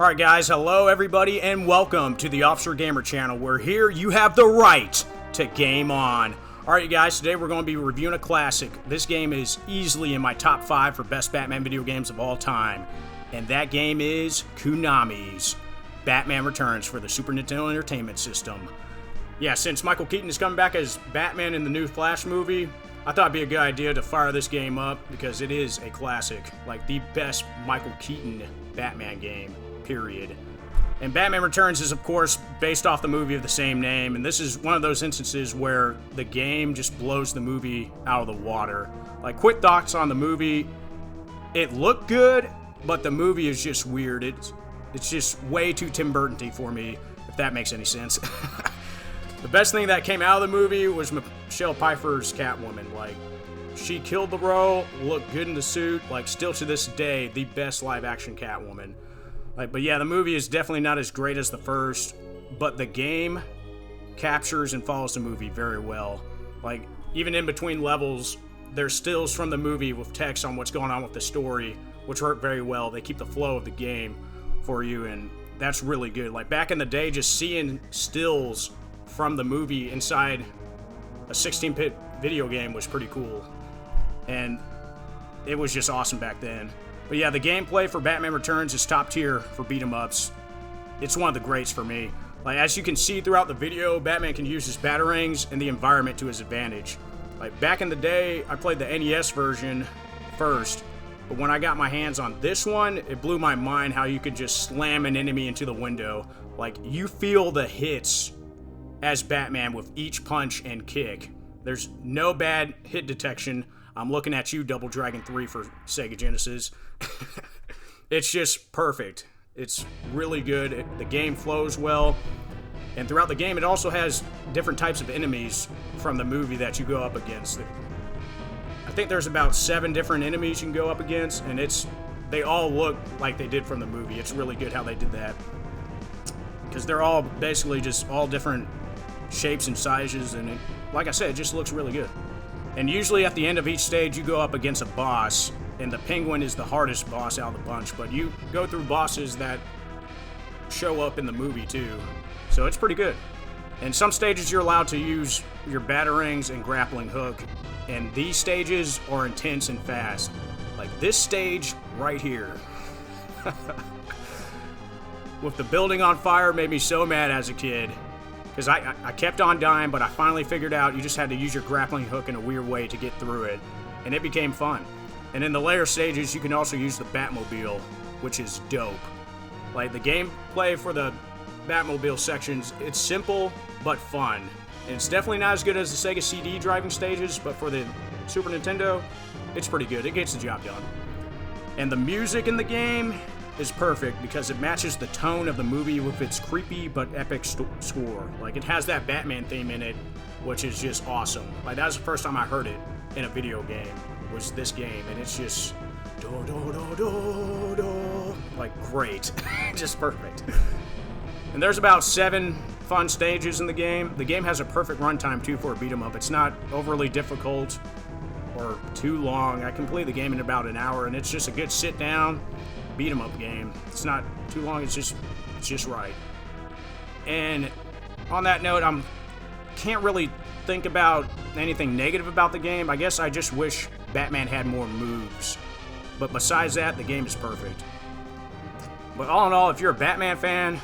Alright guys, hello everybody and welcome to the Officer Gamer channel, where here you have the right to game on. Alright you guys, today we're going to be reviewing a classic. This game is easily in my top 5 for best Batman video games of all time. And that game is Konami's Batman Returns for the Super Nintendo Entertainment System. Yeah, since Michael Keaton is coming back as Batman in the new Flash movie, I thought it'd be a good idea to fire this game up because it is a classic. Like the best Michael Keaton Batman game. Period. And Batman Returns is, of course, based off the movie of the same name, and this is one of those instances where the game just blows the movie out of the water. Like, quick thoughts on the movie. It looked good, but the movie is just weird. It's just way too Tim Burton-y for me, if that makes any sense. The best thing that came out of the movie was Michelle Pfeiffer's Catwoman. Like, she killed the role, looked good in the suit, like, still to this day, the best live-action Catwoman. Like, but yeah, the movie is definitely not as great as the first, but the game captures and follows the movie very well. Like, even in between levels, there's stills from the movie with text on what's going on with the story, which work very well. They keep the flow of the game for you, and that's really good. Like, back in the day, just seeing stills from the movie inside a 16-bit video game was pretty cool, and it was just awesome back then. But yeah, the gameplay for Batman Returns is top tier for beat-em-ups. It's one of the greats for me. Like, as you can see throughout the video, Batman can use his batarangs and the environment to his advantage. Like, back in the day, I played the NES version first, but when I got my hands on this one, it blew my mind how you could just slam an enemy into the window. Like, you feel the hits as Batman with each punch and kick. There's no bad hit detection. I'm looking at you, Double Dragon 3 for Sega Genesis. It's just perfect. It's really good. The game flows well. And throughout the game, it also has different types of enemies from the movie that you go up against. I think there's about 7 different enemies you can go up against, and they all look like they did from the movie. It's really good how they did that. Because they're all basically just all different shapes and sizes, and like I said, it just looks really good. And usually at the end of each stage, you go up against a boss, and the Penguin is the hardest boss out of the bunch, but you go through bosses that show up in the movie too, so it's pretty good. And some stages you're allowed to use your batarangs and grappling hook, and these stages are intense and fast. Like this stage right here. With the building on fire made me so mad as a kid. Because I kept on dying, but I finally figured out you just had to use your grappling hook in a weird way to get through it. And it became fun. And in the later stages, you can also use the Batmobile, which is dope. Like, the gameplay for the Batmobile sections, it's simple, but fun. And it's definitely not as good as the Sega CD driving stages, but for the Super Nintendo, it's pretty good. It gets the job done. And the music in the game is perfect because it matches the tone of the movie with its creepy but epic score. Like, it has that Batman theme in it, which is just awesome. Like, that was the first time I heard it in a video game, was this game, and it's just do do do do do, like, great. Just perfect. And there's about 7 fun stages in the game. The game has a perfect runtime too for a beat 'em up. It's not overly difficult or too long. I complete the game in about an hour, and it's just a good sit down beat 'em up game. It's not too long, it's just right. And on that note, can't really think about anything negative about the game. I guess I just wish Batman had more moves. But besides that, the game is perfect. But all in all, if you're a Batman fan,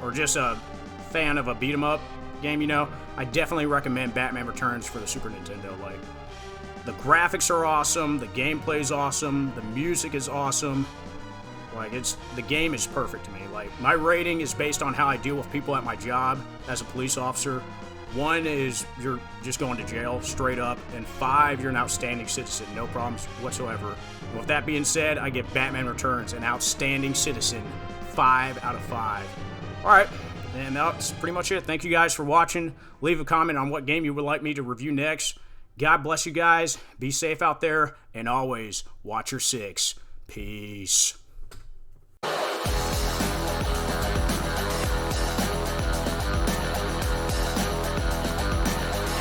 or just a fan of a beat 'em up game, you know, I definitely recommend Batman Returns for the Super Nintendo. Like, the graphics are awesome, the gameplay is awesome, the music is awesome. Like, the game is perfect to me. Like, my rating is based on how I deal with people at my job as a police officer. 1 is you're just going to jail straight up, and 5, you're an outstanding citizen, no problems whatsoever. With that being said, I give Batman Returns an outstanding citizen, 5 out of 5. All right, and that's pretty much it. Thank you guys for watching. Leave a comment on what game you would like me to review next. God bless you guys. Be safe out there, and always watch your 6. Peace.